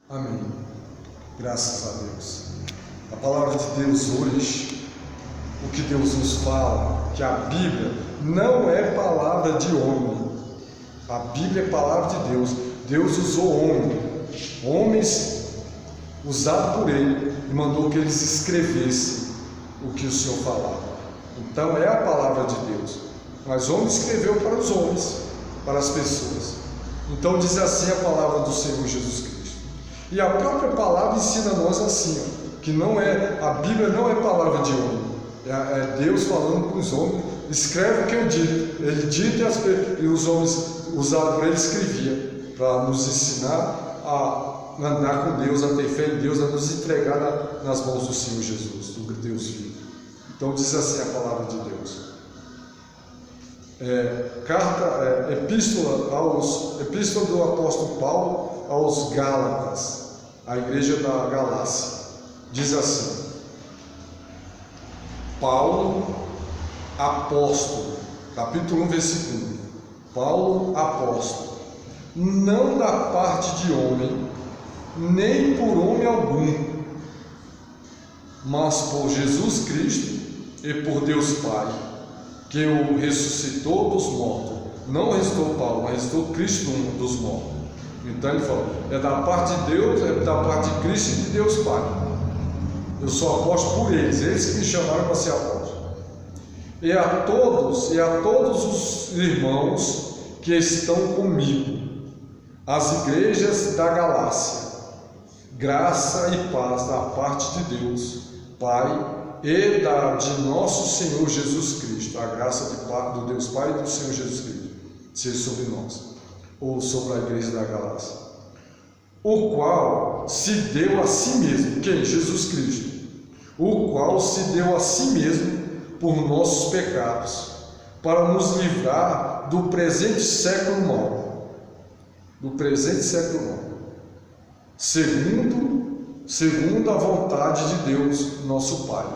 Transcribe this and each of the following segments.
Amém. Graças a Deus. A palavra de Deus hoje, o que Deus nos fala, que a Bíblia não é palavra de homem. A Bíblia é palavra de Deus. Deus usou homens usados por Ele, e mandou que eles escrevessem o que o Senhor falava. Então é a palavra de Deus. Mas o homem escreveu para os homens, para as pessoas. Então diz assim a palavra do Senhor Jesus Cristo. E a própria palavra ensina a nós assim, que a Bíblia não é palavra de homem, é Deus falando para os homens. Escreve o que eu dito, ele dita e os homens usaram para ele escrevia, para nos ensinar a andar com Deus, a ter fé em Deus, a nos entregar nas mãos do Senhor Jesus, do Deus Filho. Então diz assim a palavra de Deus. Epístola do apóstolo Paulo aos Gálatas, a igreja da Galácia. Diz assim: Paulo, apóstolo, capítulo 1, versículo 1. Paulo, apóstolo, não da parte de homem, nem por homem algum, mas por Jesus Cristo e por Deus Pai, que o ressuscitou dos mortos. Não ressuscitou Paulo, mas ressuscitou Cristo dos mortos. Então ele falou, é da parte de Deus, é da parte de Cristo e de Deus Pai. Eu sou apóstolo por eles que me chamaram para ser apóstolo. E a todos os irmãos que estão comigo, as igrejas da Galácia, graça e paz da parte de Deus Pai e de nosso Senhor Jesus Cristo, a graça do Deus Pai e do Senhor Jesus Cristo, seja sobre nós, ou sobre a igreja da Galácia, o qual se deu a si mesmo, quem? Jesus Cristo, o qual se deu a si mesmo por nossos pecados, para nos livrar do presente século mau, segundo a vontade de Deus, nosso Pai,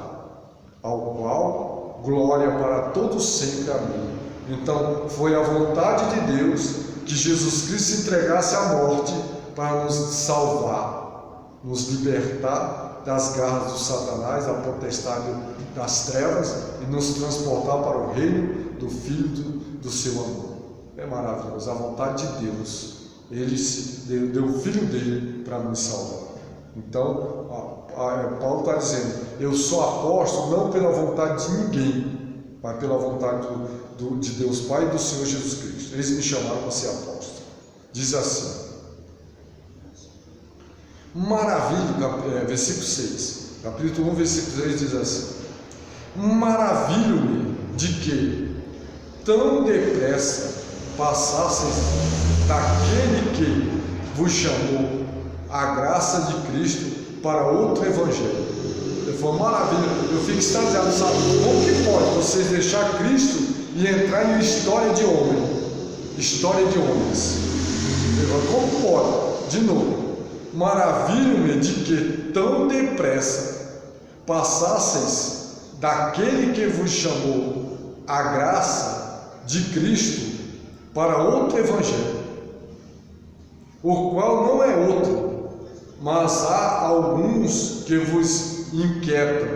ao qual glória para todos sempre. Amém. Então foi a vontade de Deus que Jesus Cristo se entregasse à morte para nos salvar, nos libertar das garras do Satanás, da potestade das trevas, e nos transportar para o reino do Filho do seu amor. É maravilhoso, a vontade de Deus. Ele deu o Filho dele para nos salvar. Então Paulo está dizendo, eu sou apóstolo não pela vontade de ninguém, mas pela vontade de Deus Pai e do Senhor Jesus Cristo. Eles me chamaram para ser apóstolo. Diz assim, versículo 6, capítulo 1, versículo 6 diz assim: maravilho-me de que tão depressa passasseis daquele que vos chamou a graça de Cristo para outro evangelho. Ele falou, maravilha, eu fico extasiado, sabe? Como que pode vocês deixar Cristo e entrar em história de homens? Ele falou, como pode? De novo, maravilho-me de que tão depressa passasseis daquele que vos chamou a graça de Cristo para outro evangelho, o qual não é outro, mas há alguns que vos inquietam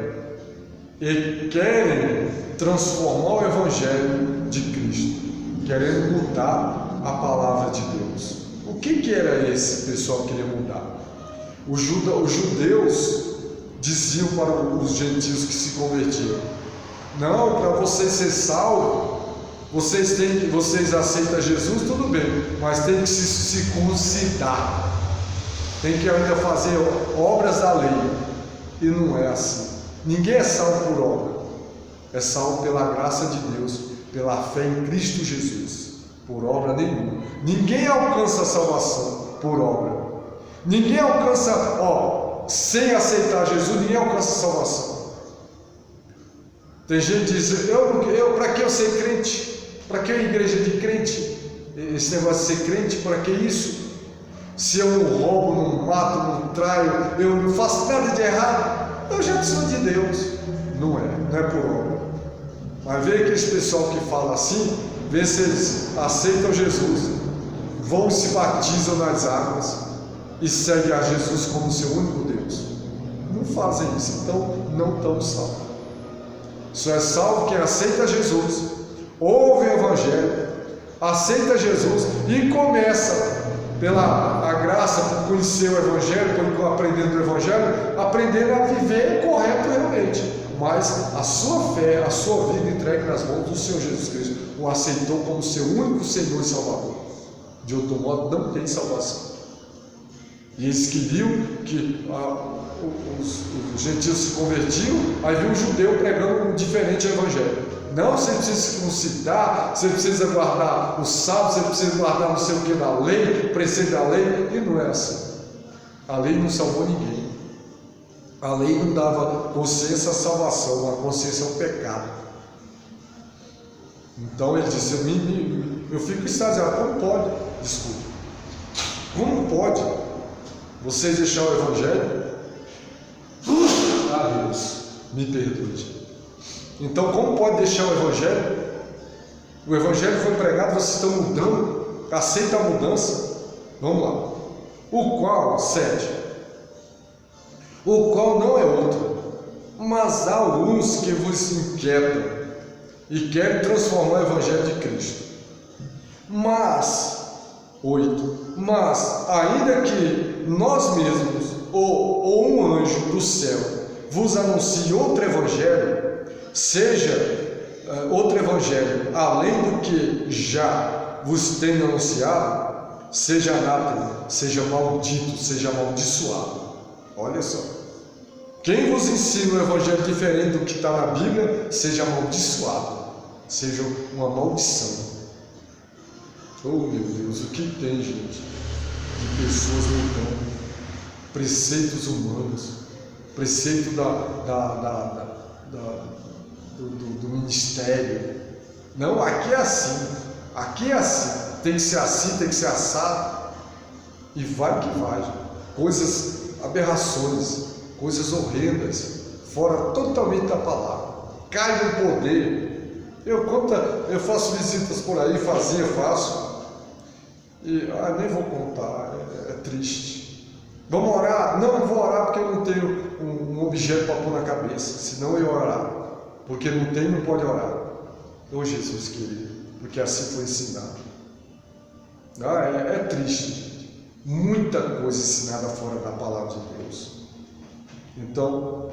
e querem transformar o evangelho de Cristo, querendo mudar a palavra de Deus. O que era esse pessoal que queria mudar? Os judeus diziam para os gentios que se convertiam: não, para vocês ser salvos, vocês aceitam Jesus, tudo bem, mas tem que se circuncidar, tem que ainda fazer obras da lei. E não é assim. Ninguém é salvo por obra, é salvo pela graça de Deus, pela fé em Cristo Jesus, por obra nenhuma. Ninguém alcança a salvação por obra. Ninguém alcança, sem aceitar Jesus, ninguém alcança a salvação. Tem gente que diz, para que eu ser crente? Para que a igreja de crente? Esse negócio de ser crente, para que isso? Se eu não roubo, não mato, não traio, eu não faço nada de errado, eu já sou de Deus. Não é por obra. Mas vê aquele pessoal que fala assim, vê se eles aceitam Jesus, vão e se batizam nas águas, e seguem a Jesus como seu único Deus. Não fazem isso, então não estão salvos. Só é salvo quem aceita Jesus, ouve o Evangelho, aceita Jesus e começa, pela a graça, por conhecer o Evangelho, por aprendendo o Evangelho, aprendendo a viver correto realmente. Mas a sua fé, a sua vida entregue nas mãos do Senhor Jesus Cristo, o aceitou como seu único Senhor e Salvador. De outro modo, não tem salvação. E eles queriam que os gentios se convertiam, aí viu um judeu pregando um diferente evangelho. Não, você precisa se circuncidar, você precisa guardar o sábado, você precisa guardar não sei o que da lei, preceito da lei, e não é assim. A lei não salvou ninguém. A lei não dava consciência à salvação, a consciência ao pecado. Então ele disse, eu fico extasiado, como pode? Desculpa. Como pode vocês deixar o Evangelho? Ah, Deus, me perdoe. Então, como pode deixar o Evangelho? O Evangelho foi pregado, vocês estão mudando, aceita a mudança. Vamos lá. O qual, 7, o qual não é outro, mas há alguns que vos inquietam e querem transformar o Evangelho de Cristo. Mas, 8, mas, ainda que nós mesmos, ou um anjo do céu, vos anuncie outro Evangelho, seja outro Evangelho, além do que já vos tenho anunciado, seja anátema, seja maldito, seja amaldiçoado. Olha só. Quem vos ensina um Evangelho diferente do que está na Bíblia, seja amaldiçoado, seja uma maldição. Oh meu Deus, o que tem, gente, de pessoas mudando preceitos humanos, preceito do ministério. Não, aqui é assim, tem que ser assim, tem que ser assado, e vai que vai, coisas, aberrações, coisas horrendas, fora totalmente da palavra, cai no poder. Eu faço visitas por aí, faço, e nem vou contar, é triste. Vamos orar? Não vou orar porque eu não tenho um objeto para pôr na cabeça, senão eu orar, porque não pode orar. Ô Jesus querido, porque assim foi ensinado. É triste, gente. Muita coisa ensinada fora da palavra de Deus. Então,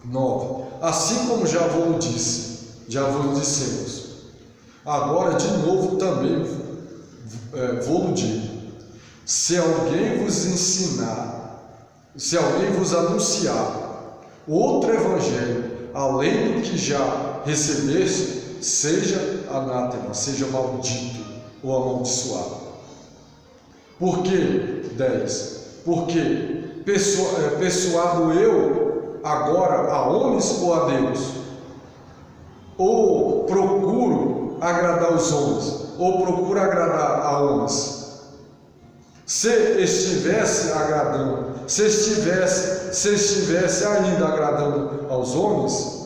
9. Assim como já vos dissemos, agora de novo também vou dizer: se alguém vos ensinar, se alguém vos anunciar outro evangelho além do que já recebeste, seja anátema, seja maldito ou amaldiçoado. Por quê? 10. Porque persuado eu agora a homens ou a Deus? Ou procuro agradar os homens? Ou procuro agradar a homens? Se estivesse agradando, se estivesse ainda agradando aos homens,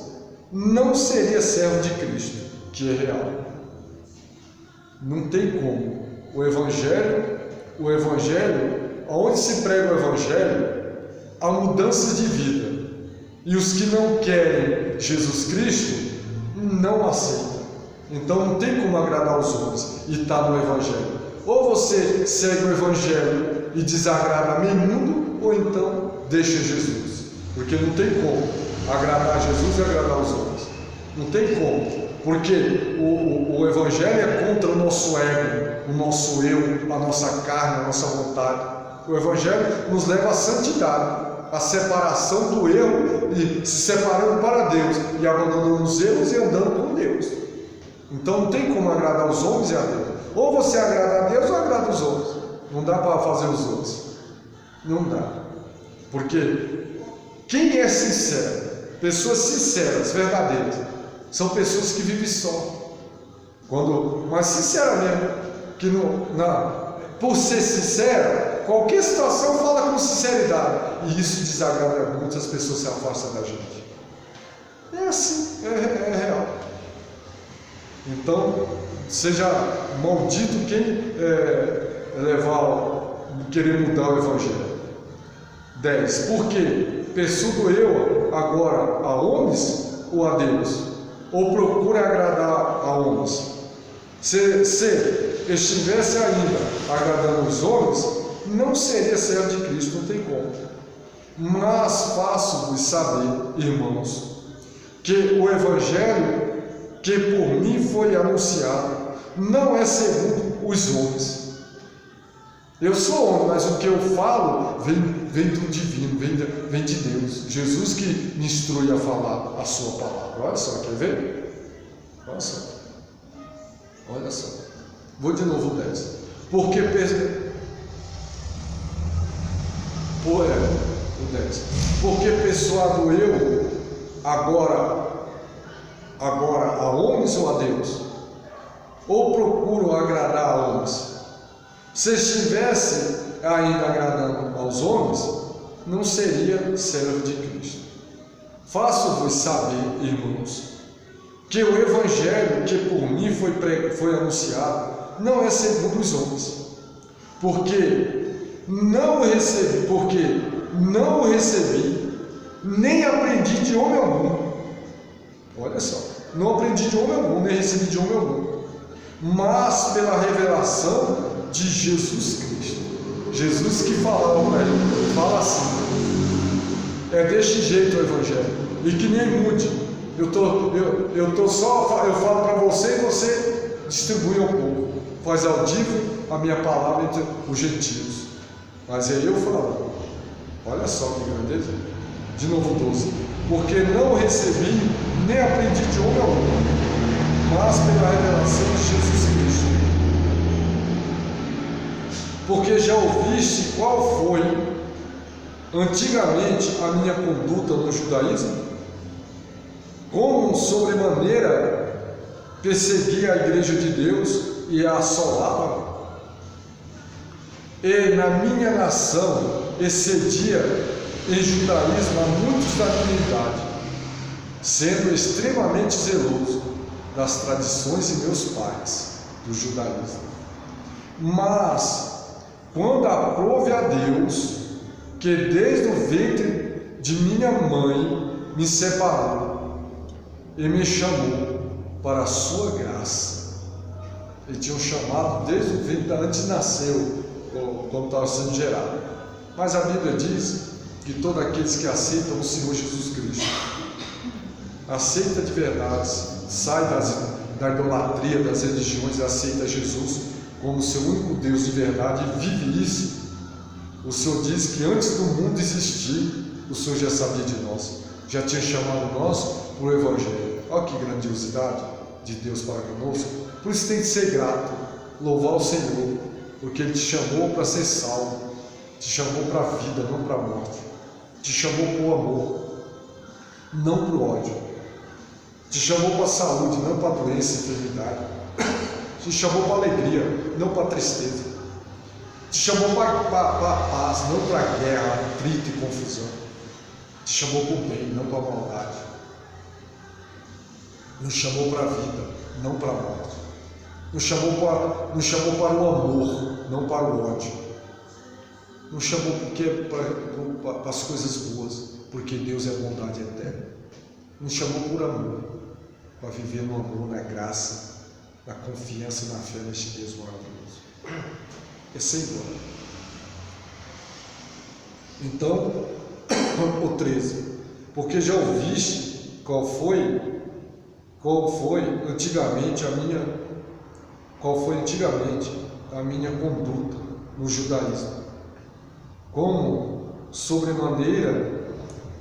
não seria servo de Cristo, que é real. Não tem como. O Evangelho, onde se prega o Evangelho, há mudança de vida. E os que não querem Jesus Cristo, não aceitam. Então não tem como agradar os homens e está no Evangelho. Ou você segue o Evangelho e desagrada a meio mundo, ou então deixa Jesus. Porque não tem como agradar a Jesus e agradar os homens. Não tem como. Porque o Evangelho é contra o nosso ego, o nosso eu, a nossa carne, a nossa vontade. O Evangelho nos leva à santidade, à separação do eu e se separando para Deus e abandonando os erros e andando com Deus. Então não tem como agradar os homens e a Deus. Ou você agrada a Deus ou agrada os outros. Não dá para fazer os outros. Não dá. Porque quem é sincero, pessoas sinceras, verdadeiras, são pessoas que vivem só. Mas sincera mesmo, que por ser sincera, qualquer situação fala com sinceridade. E isso desagrada muito, as pessoas se afastam da gente. É assim, é real. Então, seja maldito quem levar querer mudar o Evangelho. 10. Porque persuado eu agora a homens ou a Deus? Ou procura agradar a homens? Se estivesse ainda agradando os homens, não seria servo de Cristo, não tem como. Mas faço-vos saber, irmãos, que o Evangelho que por mim foi anunciado não é segundo os homens. Eu sou homem, mas o que eu falo vem do divino, vem de Deus. Jesus que me instrui a falar a sua palavra. Olha só, quer ver? Olha só. Olha só. Vou de novo o 10. Porque o 10. Porque persuado eu agora a homens ou a Deus? Ou procuro agradar a homens? Se estivesse ainda agradando aos homens, não seria servo de Cristo. Faço-vos saber, irmãos, que o Evangelho que por mim foi anunciado não é segundo os homens, porque não o recebi, nem aprendi de homem algum. Olha só, não aprendi de homem algum, nem recebi de homem algum, mas pela revelação de Jesus Cristo. Jesus que falava para ele, fala assim, é deste jeito o Evangelho, e que nem mude. Eu falo para você e você distribui ao povo, faz audível a minha palavra entre os gentios. Mas é eu falando. Olha só que grandeza. De novo 12. Porque não recebi nem aprendi de homem algum, mas pela revelação de Jesus Cristo. Porque já ouviste qual foi antigamente a minha conduta no judaísmo? Como sobremaneira perseguia a igreja de Deus e a assolava? E na minha nação excedia em judaísmo a muitos da minha idade, sendo extremamente zeloso das tradições de meus pais do judaísmo. Mas quando aprove a Deus, que desde o ventre de minha mãe me separou e me chamou para a sua graça. Ele tinha um chamado desde o ventre, antes de nascer, quando estava sendo gerado. Mas a Bíblia diz que todos aqueles que aceitam o Senhor Jesus Cristo, aceita de verdade, sai da idolatria das religiões e aceita Jesus como seu único Deus de verdade e vive isso. O Senhor diz que antes do mundo existir, o Senhor já sabia de nós, já tinha chamado nós para o Evangelho. Olha que grandiosidade de Deus para conosco. Por isso tem que ser grato, louvar o Senhor, porque Ele te chamou para ser salvo, te chamou para a vida, não para a morte, te chamou para o amor, não para o ódio, te chamou para a saúde, não para a doença e enfermidade, te chamou para a alegria, não para a tristeza, te chamou para a paz, não para a guerra, atrito e confusão, te chamou para o bem, não para a maldade, nos chamou para a vida, não para a morte, nos chamou para o amor, não para o ódio, nos chamou para as coisas boas, porque Deus é bondade eterna, nos chamou por amor, para viver no amor, na graça, na confiança e na fé neste Deus maravilhoso. É sem igual. Então, o 13. Porque já ouviste qual foi antigamente a minha conduta no judaísmo, como sobremaneira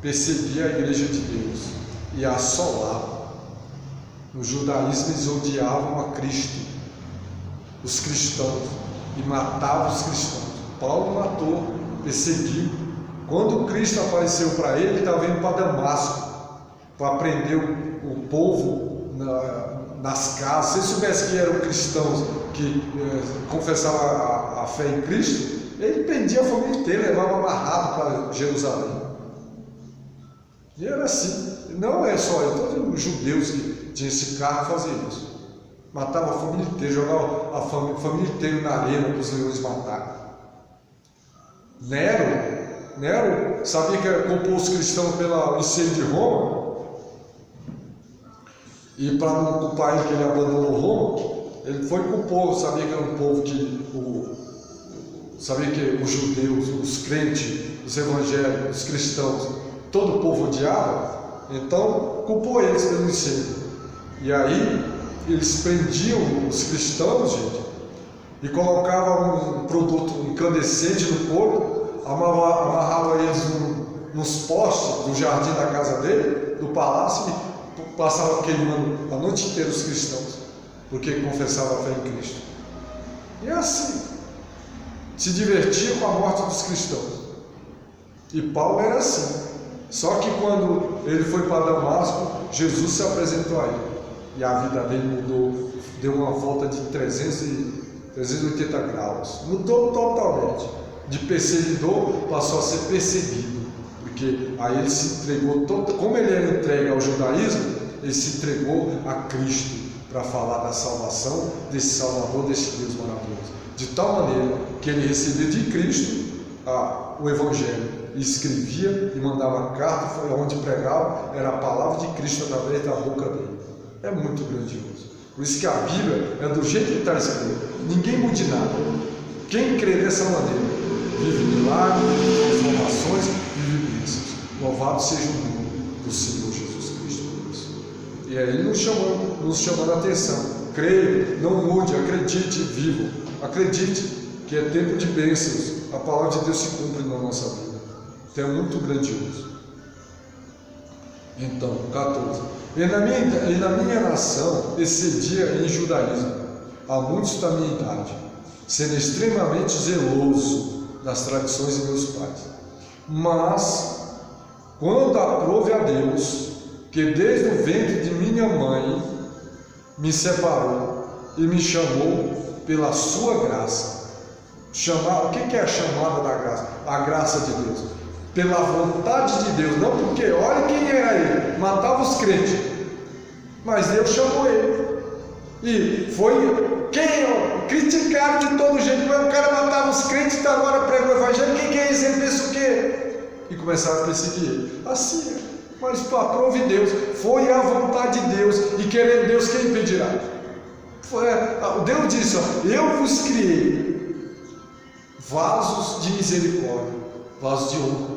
perseguia a igreja de Deus e a assolava. No judaísmo eles odiavam a Cristo, os cristãos, e matavam os cristãos. Paulo matou, perseguiu. Quando Cristo apareceu para ele estava indo para Damasco, para prender o povo nas casas. Se ele soubesse que eram cristãos que confessavam a fé em Cristo, ele prendia a família inteira, levava amarrado para Jerusalém. E era assim. Não é só ele, todos os judeus que tinham esse cargo faziam isso. Matava a família inteira, jogava a família inteira na arena para os leões matarem. Nero sabia que culpou os cristãos pelo incêndio de Roma, e para não culpar ele que ele abandonou Roma, ele foi culpou, sabia que era um povo sabia que os judeus, os crentes, os evangélicos, os cristãos, todo o povo odiava, então culpou eles pelo incêndio. E aí eles prendiam os cristãos, gente, e colocavam um produto incandescente no corpo, amarrava eles nos postes do jardim da casa dele, do palácio, e passava queimando a noite inteira os cristãos, porque confessavam a fé em Cristo. E assim, se divertia com a morte dos cristãos. E Paulo era assim. Só que quando ele foi para Damasco, Jesus se apresentou a ele, e a vida dele mudou, deu uma volta de 380 graus, mudou totalmente. De perseguidor passou a ser perseguido, porque aí ele se entregou, como ele era entregue ao judaísmo, ele se entregou a Cristo para falar da salvação desse Salvador, desse Deus maravilhoso, de tal maneira que ele recebia de Cristo o Evangelho, e escrevia e mandava carta, foi onde pregava, era a palavra de Cristo através da boca dele. É muito grandioso. Por isso que a Bíblia é do jeito que está escrito, ninguém mude nada. Quem crê dessa maneira vive milagres, transformações, vive bênçãos. Louvado seja o nome do Senhor Jesus Cristo por isso. E aí ele nos chamando a atenção. Creia, não mude, acredite, viva. Acredite que é tempo de bênçãos. A palavra de Deus se cumpre na nossa vida. Então é muito grandioso. Então, 14. E na minha nação excedia em judaísmo a muitos da minha idade, sendo extremamente zeloso das tradições de meus pais. Mas, quando aprove a Deus, que desde o ventre de minha mãe me separou e me chamou pela sua graça. O que é a chamada da graça? A graça de Deus. Pela vontade de Deus, não porque, olha quem era ele, matava os crentes, mas Deus chamou ele. E foi criticado de todo jeito, o cara matava os crentes e agora prega o evangelho, quem que é isso? Ele pensa o quê? E começaram a perseguir ele. Assim, mas aprove Deus, foi a vontade de Deus, e querendo Deus, quem impedirá? Deus disse, eu vos criei vasos de misericórdia, vasos de honra.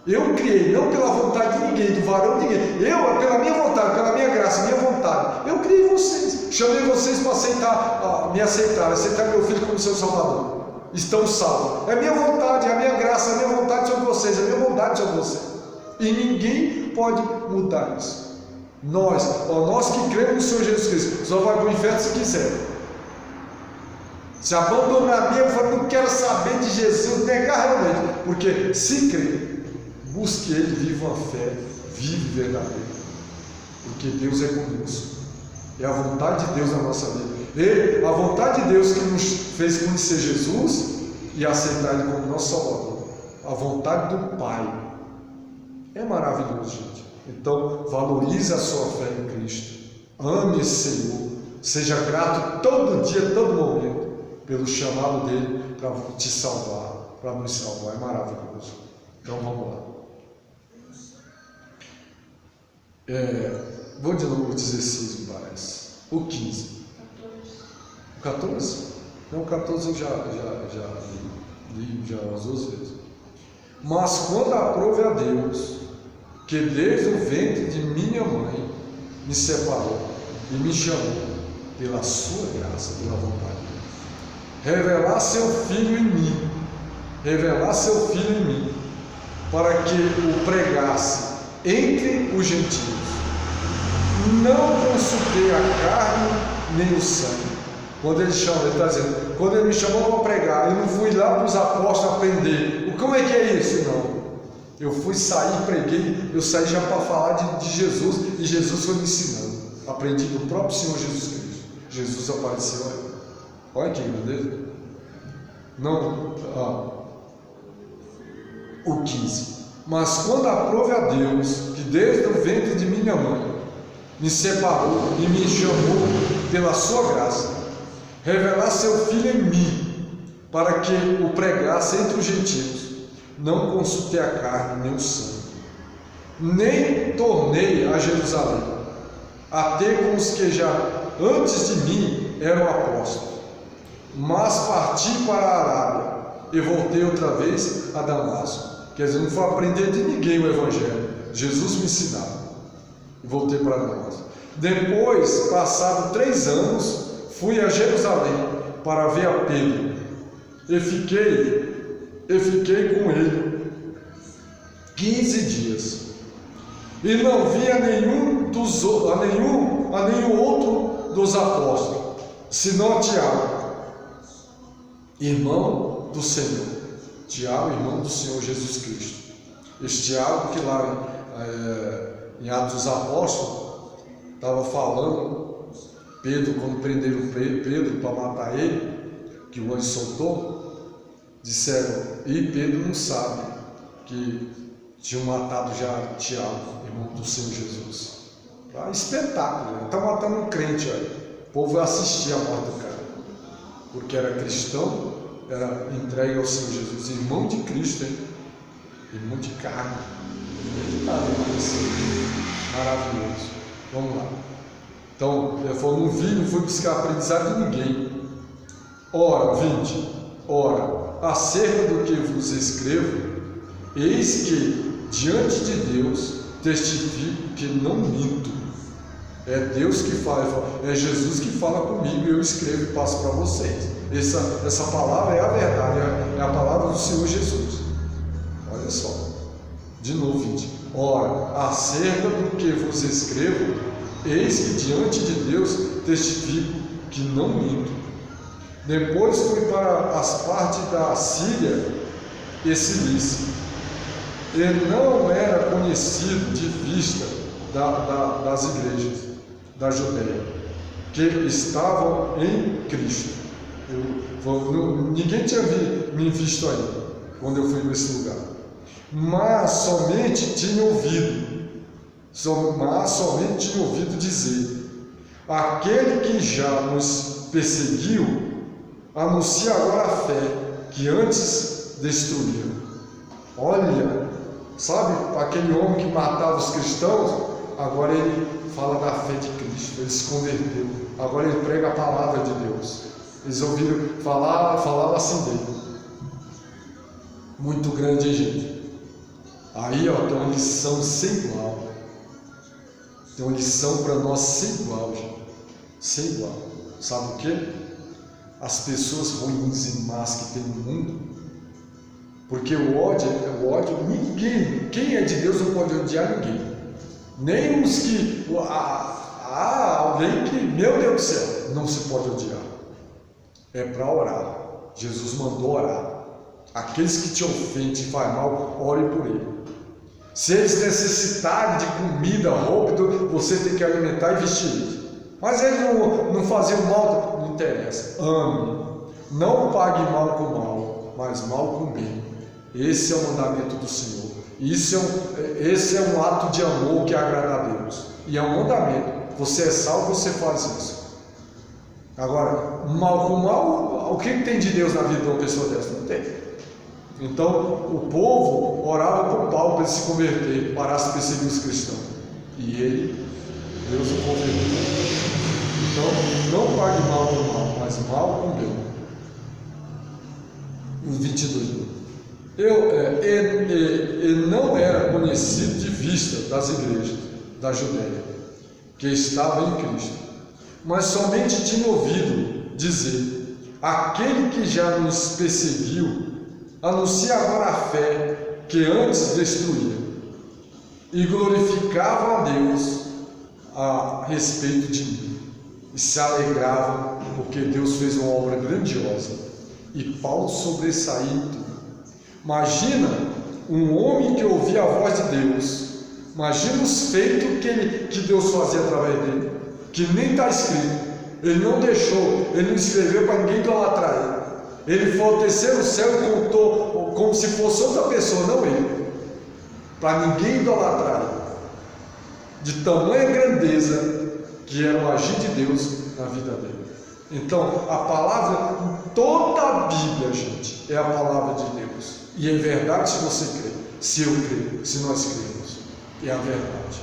Eu criei, não pela vontade de ninguém, do varão de ninguém. Pela minha vontade, pela minha graça, minha vontade. Eu criei vocês. Chamei vocês para me aceitar meu filho como seu salvador. Estão salvos. É minha vontade, é a minha graça, é a minha vontade sobre vocês, é a minha bondade sobre vocês. E ninguém pode mudar isso. Nós que cremos no Senhor Jesus Cristo, só vai para o inferno se quiser. Se abandonar mesmo, eu não quero saber de Jesus, negar realmente. Porque se crer, busque Ele, viva uma fé, vive verdadeira. Porque Deus é conosco. É a vontade de Deus na nossa vida. A vontade de Deus que nos fez conhecer Jesus e aceitar Ele como nosso Salvador. A vontade do Pai. É maravilhoso, gente. Então, valorize a sua fé em Cristo. Ame esse Senhor. Seja grato todo dia, todo momento, pelo chamado dele para te salvar, para nos salvar. É maravilhoso. Então, vamos lá. Vou de novo o 16, me parece. O 15. O 14? Não, o 14 eu já li as duas vezes. Mas quando aprove a Deus, que desde o ventre de minha mãe me separou e me chamou pela sua graça, pela vontade de Deus, revelar seu Filho em mim, para que o pregasse entre os gentios. Não consultei a carne nem o sangue. Quando ele chama, ele está dizendo, quando ele me chamou para pregar, eu não fui lá para os apóstolos aprender. Como é que é isso? Não. Eu fui sair, preguei, eu saí já para falar de Jesus, e Jesus foi me ensinando. Aprendi do próprio Senhor Jesus Cristo. Jesus apareceu aí. Olha que grandeza. Não, o 15. Mas quando aprove a Deus, que desde o ventre de minha mãe me separou e me chamou pela sua graça, revelar seu Filho em mim, para que o pregasse entre os gentios. Não consultei a carne nem o sangue, nem tornei a Jerusalém, até com os que já antes de mim eram apóstolos, mas parti para a Arábia e voltei outra vez a Damasco. Quer dizer, não foi aprender de ninguém o Evangelho, Jesus me ensinava, e voltei para Damasco. Depois, passado 3 anos, fui a Jerusalém para ver a Pedro, e fiquei com ele 15 dias, e não vi a nenhum outro dos apóstolos, senão Tiago, irmão do Senhor. Tiago, irmão do Senhor Jesus Cristo. Esse Tiago que lá em Atos dos Apóstolos estava falando, Pedro, quando prenderam Pedro para matar ele, que o anjo soltou, disseram, e Pedro não sabe que tinham matado já Tiago, irmão do Senhor Jesus. Espetáculo, está matando um crente aí. O povo vai assistir a morte do cara, porque era cristão, era entregue ao Senhor Jesus, irmão de Cristo, hein? Irmão de carne, maravilhoso. Vamos lá. Então, ele falou, não fui buscar aprendizado de ninguém. Ora, 20, ora, acerca do que vos escrevo, eis que diante de Deus testifico que não minto. É Deus que fala, é Jesus que fala comigo, e eu escrevo e passo para vocês. Essa palavra é a verdade, é a palavra do Senhor Jesus. Olha só, de novo, 20. Ora, acerca do que vos escrevo, eis que diante de Deus testifico que não minto. Depois fui para as partes da Síria e Cilícia, e não era conhecido de vista das igrejas da Judeia, que estavam em Cristo. Ninguém tinha me visto ainda, quando eu fui nesse lugar, mas somente tinha ouvido dizer, aquele que já nos perseguiu, anuncia agora a fé que antes destruíram. Olha, sabe aquele homem que matava os cristãos? Agora ele fala da fé de Cristo, ele se converteu, agora ele prega a palavra de Deus. Eles ouviram falava assim dele. Muito grande, gente. Aí, tem uma lição sem igual. Tem uma lição para nós sem igual, gente. Sem igual. Sabe o que? As pessoas ruins e más que tem no mundo. Porque o ódio, ninguém, quem é de Deus não pode odiar ninguém. Nem os que, alguém que, meu Deus do céu, não se pode odiar. É para orar. Jesus mandou orar. Aqueles que te ofendem, te fazem mal, ore por ele. Se eles necessitarem de comida, roupa, você tem que alimentar e vestir eles. Mas eles não faziam mal, não interessa. Ame. Não pague mal com mal, mas mal com bem. Esse é o mandamento do Senhor. Esse é um ato de amor que agrada a Deus. E é um mandamento. Você é salvo, você faz isso. Agora, mal com mal, o que tem de Deus na vida de uma pessoa dessa? Não tem. Então, o povo orava por Paulo para ele se converter, parasse de perseguir os cristãos. E Deus o converteu. Então, não pague mal com mal, mas mal com bem. O 22. Não era conhecido de vista das igrejas da Judeia, que estavam em Cristo, mas somente tinha ouvido dizer, aquele que já nos perseguiu, anuncia agora a fé que antes destruía, e glorificavam a Deus a respeito de mim, e se alegravam, porque Deus fez uma obra grandiosa, e Paulo sobressaiu. Imagina um homem que ouvia a voz de Deus, imagina os feitos que Deus fazia através dele, que nem está escrito. Ele não deixou, ele não escreveu para ninguém idolatrar ele. Ele foi ao terceiro céu e contou como se fosse outra pessoa, não ele, para ninguém idolatrar ele. De tamanha grandeza que era o agir de Deus na vida dele. Então, a palavra, toda a Bíblia, gente, é a palavra de Deus. E é verdade se você crê, se eu creio, se nós cremos. É a verdade.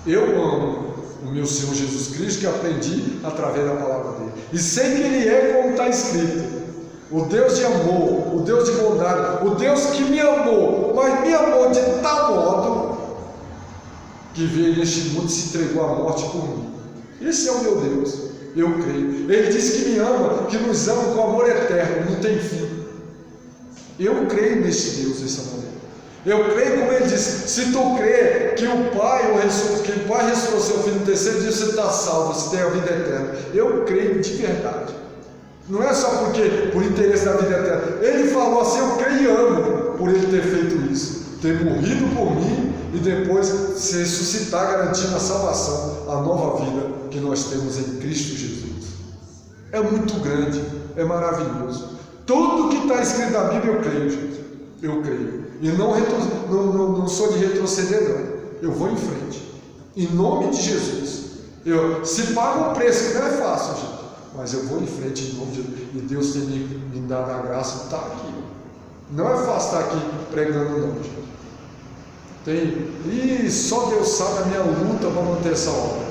Eu amo o meu Senhor Jesus Cristo, que aprendi através da palavra dele. E sei que Ele é como está escrito. O Deus de amor, o Deus de bondade, o Deus que me amou, mas me amou de tal modo que veio neste mundo e se entregou à morte por mim. Esse é o meu Deus, eu creio. Ele disse que me ama, que nos ama com amor eterno, não tem fim. Eu creio neste Deus dessa maneira. Eu creio, como ele disse, se tu crê que o Pai ressuscitou seu Filho no terceiro dia, você está salvo, você tem a vida eterna. Eu creio de verdade. Não é só por interesse da vida eterna. Ele falou assim, eu creio e amo por ele ter feito isso. Ter morrido por mim e depois se ressuscitar, garantindo a salvação, a nova vida que nós temos em Cristo Jesus. É muito grande, é maravilhoso. Tudo que está escrito na Bíblia eu creio, gente. Eu creio. E não sou de retroceder, não. Eu vou em frente. Em nome de Jesus. Se paga um preço, que não é fácil, gente. Mas eu vou em frente em nome de Deus. E Deus tem me dado a graça de estar aqui. Não é fácil estar aqui pregando, não, gente. E só Deus sabe a minha luta para manter essa obra.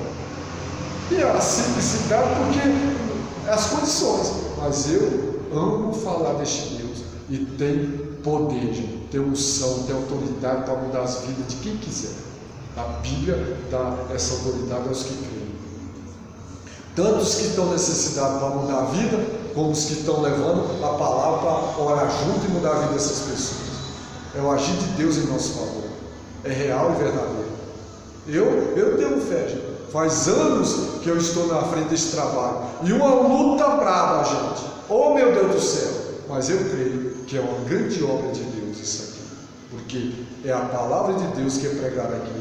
E a simplicidade, porque as condições. Mas eu amo falar deste Deus. E tem poder, gente. Tem unção, tem autoridade para mudar as vidas de quem quiser. A Bíblia dá essa autoridade aos que creem. Tanto os que estão necessitados para mudar a vida, como os que estão levando a palavra para orar junto e mudar a vida dessas pessoas. É o agir de Deus em nosso favor. É real e verdadeiro. Eu tenho fé, gente. Faz anos que eu estou na frente desse trabalho. E uma luta brava, gente. Oh, meu Deus do céu. Mas eu creio que é uma grande obra de Deus isso aqui. Porque é a palavra de Deus que é pregada aqui.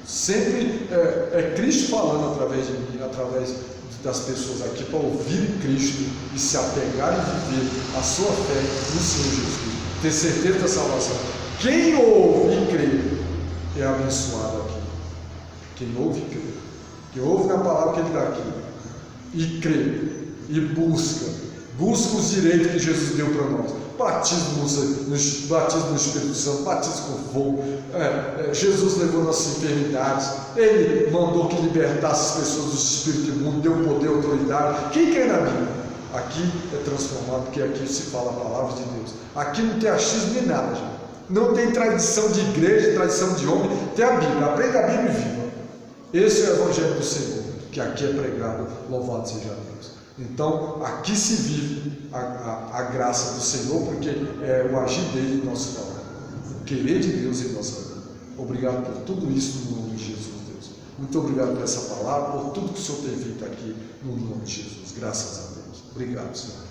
Sempre é Cristo falando através de mim, através das pessoas aqui, para ouvirem Cristo e se apegarem e viver a sua fé no Senhor Jesus Cristo. Ter certeza da salvação. Quem ouve e crê é abençoado aqui. Quem ouve e crê. Quem ouve na palavra que Ele dá aqui e crê e busca os direitos que Jesus deu para nós. Batismo no Espírito Santo, batismo com fogo. Jesus levou nossas enfermidades. Ele mandou que libertasse as pessoas do espírito imundo, deu poder, autoridade. Quem crê na Bíblia? Aqui é transformado, porque aqui se fala a palavra de Deus. Aqui não tem achismo nem nada, gente. Não tem tradição de igreja, tradição de homem. Tem a Bíblia. Aprenda a Bíblia e viva. Esse é o Evangelho do Senhor, que aqui é pregado. Louvado seja Deus. Então, aqui se vive a graça do Senhor, porque é o agir dele em nosso favor, o querer de Deus em nossa vida. Obrigado por tudo isso no nome de Jesus, Deus. Muito obrigado por essa palavra, por tudo que o Senhor tem feito aqui no nome de Jesus. Graças a Deus. Obrigado, Senhor.